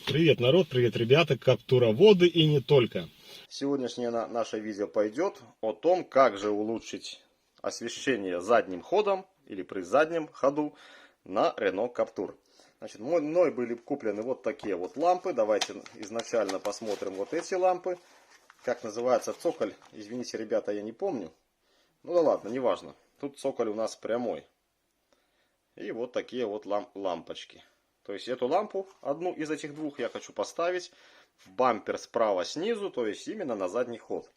Привет, народ, привет, ребята, каптуроводы и не только. Сегодняшнее наше видео пойдет о том, как же улучшить освещение задним ходом или при заднем ходу на Renault Captur. Значит, мной были куплены вот такие вот лампы. Давайте изначально посмотрим вот эти лампы. Как называется цоколь? Извините, ребята, я не помню. Ну да ладно, неважно. Тут цоколь у нас прямой. И вот такие вот лампочки. То есть эту лампу, одну из этих двух, я хочу поставить в бампер справа снизу, то есть именно на задний ход.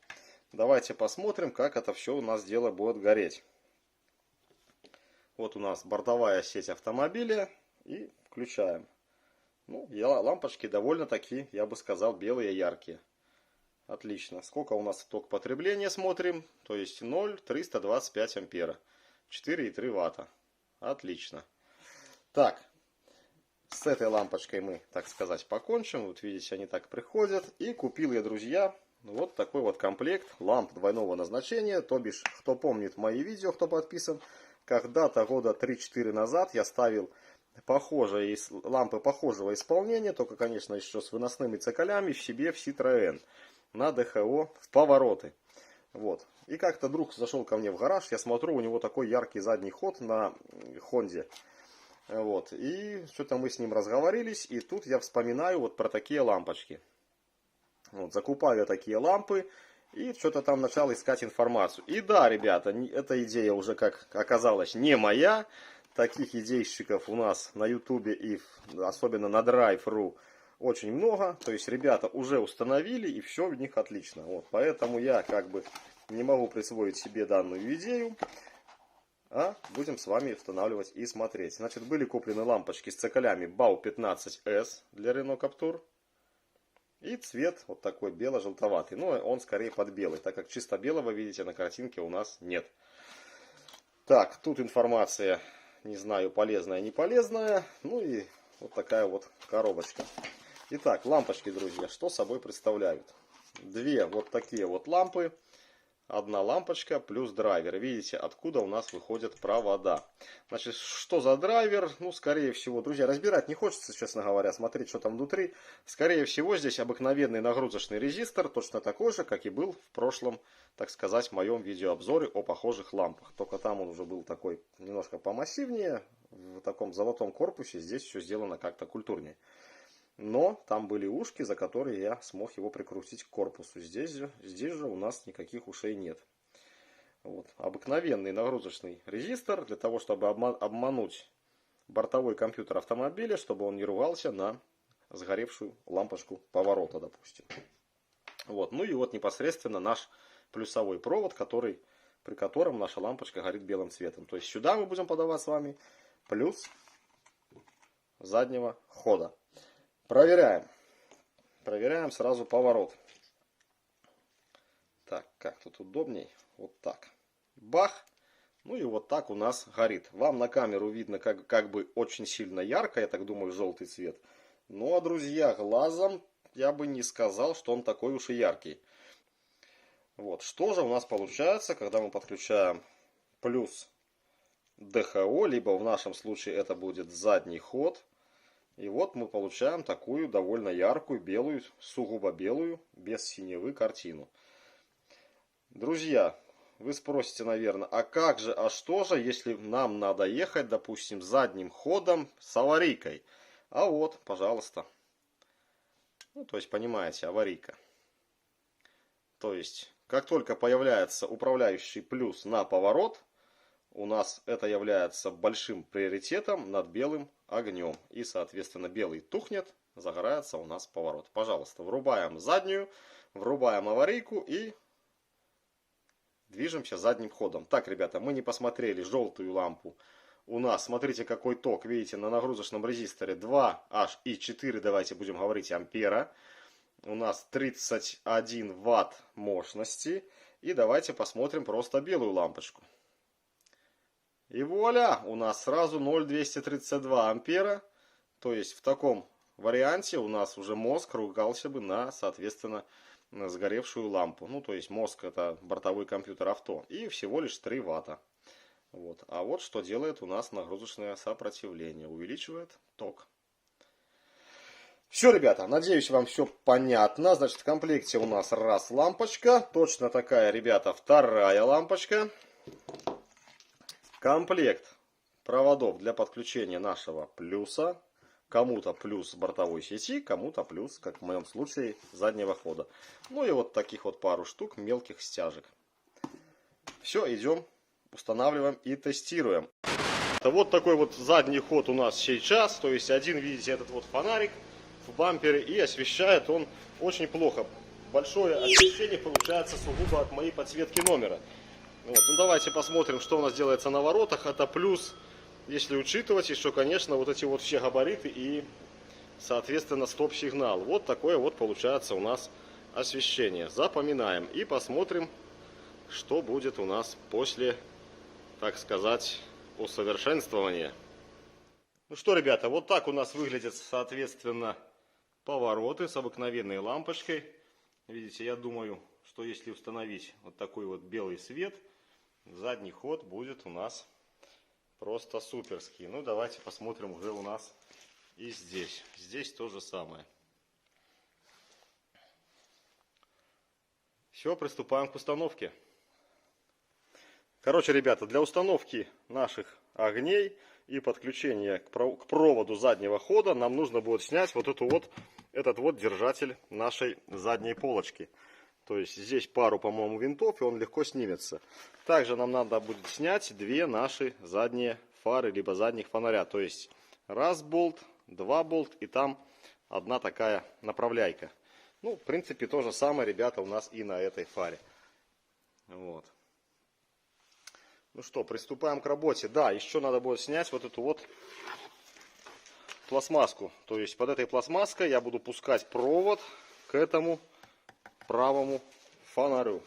Давайте посмотрим, как это все у нас дело будет гореть. Вот у нас бортовая сеть автомобиля. И включаем. Ну, лампочки довольно-таки, я бы сказал, белые, яркие. Отлично. Сколько у нас ток потребления смотрим? То есть 0,325 ампера. 4,3 ватта. Отлично. Так. С этой лампочкой мы, так сказать, покончим. Вот видите, они так приходят. И купил я, друзья, вот такой вот комплект ламп двойного назначения. То бишь, кто помнит мои видео, кто подписан, когда-то года 3-4 назад я ставил лампы похожего исполнения, только, конечно, еще с выносными цоколями в себе в Citroën на ДХО в повороты. Вот. И как-то друг зашел ко мне в гараж, я смотрю, у него такой яркий задний ход на Хонде. Вот. И что-то мы с ним разговорились, и тут я вспоминаю вот про такие лампочки. Вот, закупаю я такие лампы, и что-то там начал искать информацию. И да, ребята, эта идея уже, как оказалось, не моя. Таких идейщиков у нас на ютубе и особенно на Drive.ru очень много. То есть ребята уже установили, и все у них отлично. Вот, поэтому я как бы не могу присвоить себе данную идею. А будем с вами устанавливать и смотреть. Значит, были куплены лампочки с цоколями BAU15S для Renault Captur. И цвет вот такой бело-желтоватый. Но он скорее под белый, так как чисто белого, видите, на картинке у нас нет. Так, тут информация, не знаю, полезная, не полезная. Ну и вот такая вот коробочка. Итак, лампочки, друзья, что собой представляют? Две вот такие вот лампы. Одна лампочка плюс драйвер. Видите, откуда у нас выходят провода. Значит, что за драйвер? Ну, скорее всего, друзья, разбирать не хочется, честно говоря, смотреть, что там внутри. Скорее всего, здесь обыкновенный нагрузочный резистор, точно такой же, как и был в прошлом, так сказать, моем видеообзоре о похожих лампах. Только там он уже был такой немножко помассивнее, в таком золотом корпусе. Здесь все сделано как-то культурнее. Но там были ушки, за которые я смог его прикрутить к корпусу. Здесь же у нас никаких ушей нет. Вот. Обыкновенный нагрузочный резистор для того, чтобы обмануть бортовой компьютер автомобиля, чтобы он не ругался на сгоревшую лампочку поворота, допустим. Вот. Ну и вот непосредственно наш плюсовой провод, при котором наша лампочка горит белым цветом. То есть сюда мы будем подавать с вами плюс заднего хода. Проверяем. Проверяем сразу поворот. Так, как тут удобней. Вот так. Бах. Ну и вот так у нас горит. Вам на камеру видно как бы очень сильно ярко, я так думаю, желтый цвет. Ну а, друзья, глазом я бы не сказал, что он такой уж и яркий. Вот. Что же у нас получается, когда мы подключаем плюс ДХО, либо в нашем случае это будет задний ход. И вот мы получаем такую довольно яркую, белую, сугубо белую, без синевы картину. Друзья, вы спросите, наверное, а как же, а что же, если нам надо ехать, допустим, задним ходом с аварийкой? А вот, пожалуйста. Ну, то есть, понимаете, аварийка. То есть, как только появляется управляющий плюс на поворот, у нас это является большим приоритетом над белым огнем. И, соответственно, белый тухнет, загорается у нас поворот. Пожалуйста, врубаем заднюю, врубаем аварийку и движемся задним ходом. Так, ребята, мы не посмотрели желтую лампу. У нас, смотрите, какой ток, видите, на нагрузочном резисторе 2 аж и 4, давайте будем говорить, ампера. У нас 31 ватт мощности. И давайте посмотрим просто белую лампочку. И вуаля, у нас сразу 0,232 ампера. То есть в таком варианте у нас уже мозг ругался бы на, соответственно, сгоревшую лампу. Ну, то есть мозг — это бортовой компьютер авто. И всего лишь 3 ватта. Вот. А вот что делает у нас нагрузочное сопротивление. Увеличивает ток. Все, ребята, надеюсь, вам все понятно. Значит, в комплекте у нас раз лампочка. Точно такая, ребята, вторая лампочка. Комплект проводов для подключения нашего плюса. Кому-то плюс бортовой сети, кому-то плюс, как в моем случае, заднего хода. Ну и вот таких вот пару штук мелких стяжек. Все, идем, устанавливаем и тестируем. Вот такой вот задний ход у нас сейчас. То есть один, видите, этот вот фонарик в бампере, и освещает он очень плохо. Большое освещение получается сугубо от моей подсветки номера. Вот. Ну давайте посмотрим, что у нас делается на воротах. Это плюс, если учитывать еще, конечно, вот эти вот все габариты и, соответственно, стоп-сигнал. Вот такое вот получается у нас освещение. Запоминаем и посмотрим, что будет у нас после, так сказать, усовершенствования. Ну что, ребята, вот так у нас выглядят, соответственно, повороты с обыкновенной лампочкой. Видите, я думаю, что если установить вот такой вот белый свет, задний ход будет у нас просто суперский. Ну, давайте посмотрим уже у нас и здесь. Здесь то же самое. Все, приступаем к установке. Короче, ребята, для установки наших огней и подключения к проводу заднего хода нам нужно будет снять вот этот вот держатель нашей задней полочки. То есть здесь пару, по-моему, винтов, и он легко снимется. Также нам надо будет снять две наши задние фары, либо задних фонаря. То есть раз болт, два болт и там одна такая направляйка. Ну, в принципе, то же самое, ребята, у нас и на этой фаре. Вот. Ну что, приступаем к работе. Да, еще надо будет снять вот эту вот пластмасску. То есть под этой пластмасской я буду пускать провод к этому правому фонарю.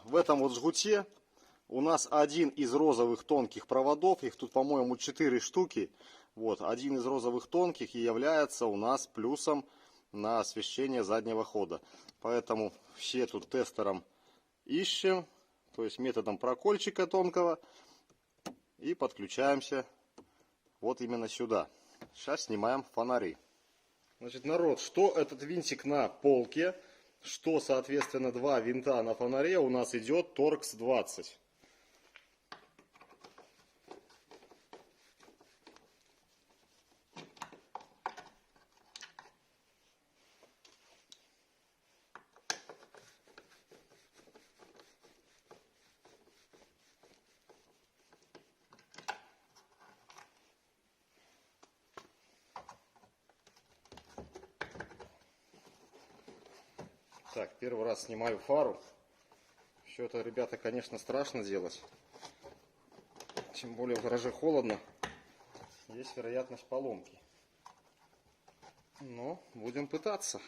В этом вот жгуте у нас один из розовых тонких проводов, их тут, по-моему, 4 штуки. Вот, один из розовых тонких и является у нас плюсом на освещение заднего хода. Поэтому все тут тестером ищем, то есть методом прокольчика тонкого, и подключаемся вот именно сюда. Сейчас снимаем фонари. Значит, народ, что этот винтик на полке, что, соответственно, два винта на фонаре, у нас идет Торкс 20. Так, первый раз снимаю фару. Все это, ребята, конечно, страшно делать. Тем более в гараже холодно. Есть вероятность поломки. Но будем пытаться.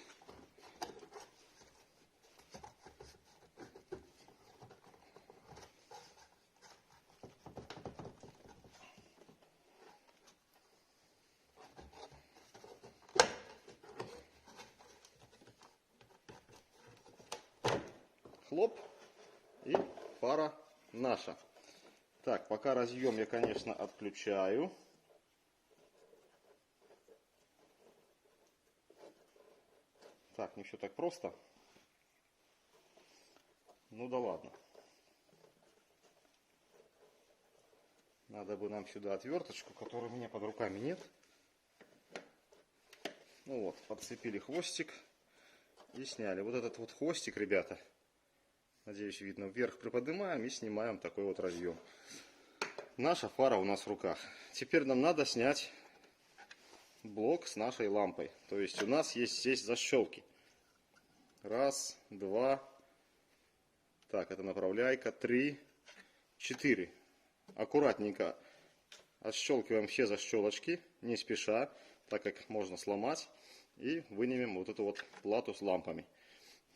Хлоп, и фара наша. Так, пока разъем я, конечно, отключаю. Так, не все так просто. Ну да ладно. Надо бы нам сюда отверточку, которой у меня под руками нет. Ну вот, подцепили хвостик и сняли. Вот этот вот хвостик, ребята, Надеюсь, видно. Вверх приподнимаем и снимаем такой вот разъем. Наша фара у нас в руках. Теперь нам надо снять блок с нашей лампой. То есть у нас есть здесь защелки. Раз, два. Так, это направляйка. 3, 4. Аккуратненько отщелкиваем все защелочки, не спеша, так как можно сломать. И вынемем вот эту вот плату с лампами.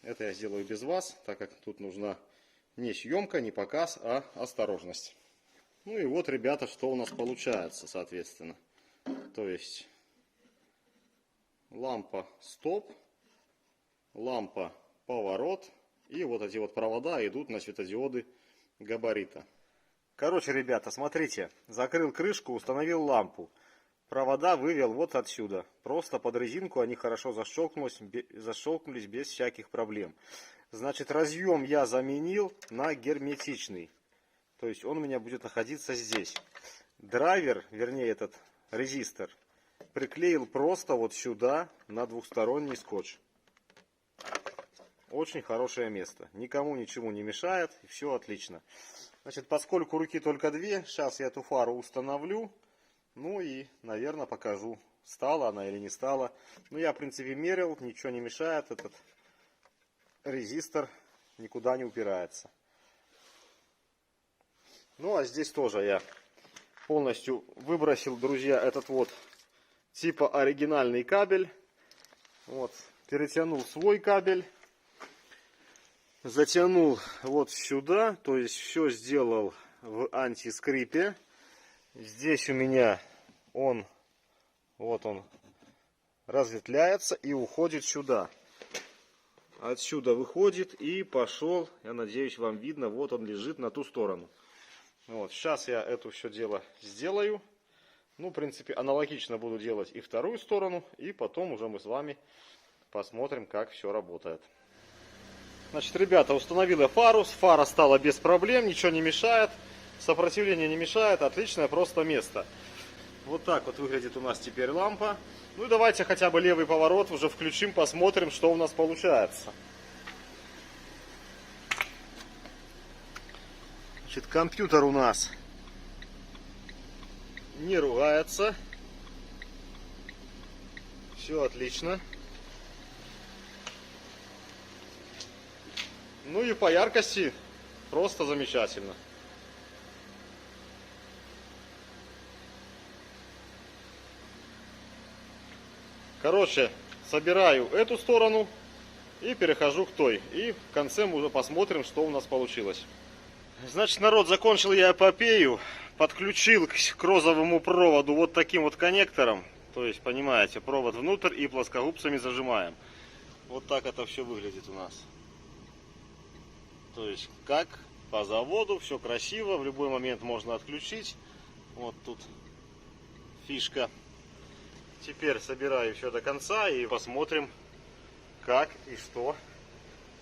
Это я сделаю без вас, так как тут нужна не съемка, не показ, а осторожность. Ну и вот, ребята, что у нас получается, соответственно. То есть лампа стоп, лампа поворот. И вот эти вот провода идут на светодиоды габарита. Короче, ребята, смотрите. Закрыл крышку, установил лампу. Провода вывел вот отсюда. Просто под резинку они хорошо защелкнулись без всяких проблем. Значит, разъем я заменил на герметичный. То есть он у меня будет находиться здесь. Драйвер, вернее этот резистор, приклеил просто вот сюда на двухсторонний скотч. Очень хорошее место. Никому ничему не мешает. И все отлично. Значит, поскольку руки только две, сейчас я эту фару установлю. Ну и, наверное, покажу, стала она или не стала. Ну, я, в принципе, мерил, ничего не мешает. Этот резистор никуда не упирается. Ну, а здесь тоже я полностью выбросил, друзья, этот вот типа оригинальный кабель. Вот, перетянул свой кабель. Затянул вот сюда. То есть, все сделал в антискрипе. Здесь у меня вот он разветвляется и уходит сюда. Отсюда выходит и пошел, я надеюсь, вам видно, вот он лежит на ту сторону. Вот, сейчас я это все дело сделаю. Ну, в принципе, аналогично буду делать и вторую сторону, и потом уже мы с вами посмотрим, как все работает. Значит, ребята, установил я фару, фара стала без проблем, ничего не мешает. Сопротивление не мешает, отличное просто место. Вот так вот выглядит у нас теперь лампа. Ну и давайте хотя бы левый поворот уже включим, посмотрим, что у нас получается. Значит, компьютер у нас не ругается. Все отлично. Ну и по яркости просто замечательно. Короче, собираю эту сторону и перехожу к той. И в конце мы уже посмотрим, что у нас получилось. Значит, народ, закончил я эпопею. Подключил к розовому проводу вот таким вот коннектором. То есть, понимаете, провод внутрь и плоскогубцами зажимаем. Вот так это все выглядит у нас. То есть, как по заводу, все красиво. В любой момент можно отключить. Вот тут фишка. Теперь собираю все до конца и посмотрим, как и что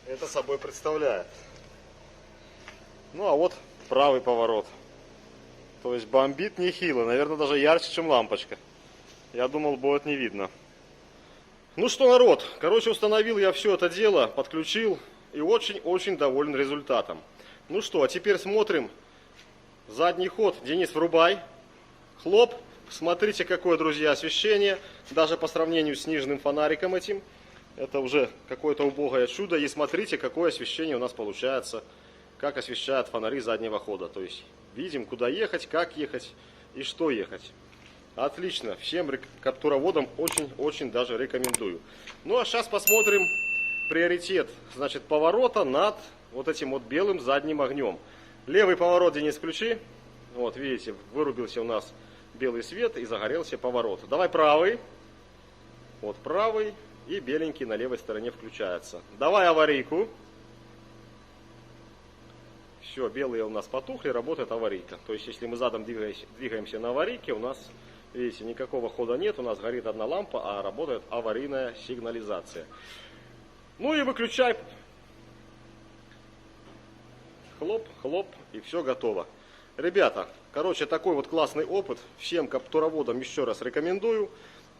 это собой представляет. Ну, а вот правый поворот. То есть бомбит нехило. Наверное, даже ярче, чем лампочка. Я думал, будет не видно. Ну что, народ, короче, установил я все это дело, подключил и очень-очень доволен результатом. Ну что, а теперь смотрим. Задний ход. Денис, врубай. Хлоп. Смотрите, какое, друзья, освещение. Даже по сравнению с нижним фонариком этим. Это уже какое-то убогое чудо. И смотрите, какое освещение у нас получается. Как освещают фонари заднего хода. То есть, видим, куда ехать, как ехать и что ехать. Отлично. Всем каптуроводам очень-очень даже рекомендую. Ну, а сейчас посмотрим приоритет, значит, поворота над вот этим вот белым задним огнем. Левый поворот, Денис, включи. Вот, видите, вырубился у нас белый свет и загорелся поворот. Давай правый. Вот правый. И беленький на левой стороне включается. Давай аварийку. Все, белые у нас потухли, работает аварийка. То есть, если мы задом двигаемся на аварийке, у нас, видите, никакого хода нет. У нас горит одна лампа, а работает аварийная сигнализация. Ну и выключай. Хлоп, хлоп, и все готово. Ребята, короче, такой вот классный опыт. Всем каптуроводам еще раз рекомендую.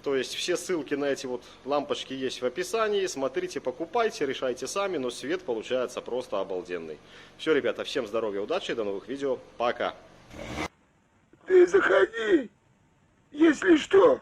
То есть все ссылки на эти вот лампочки есть в описании. Смотрите, покупайте, решайте сами, но свет получается просто обалденный. Все, ребята, всем здоровья, удачи, до новых видео. Пока. Ты заходи, если что.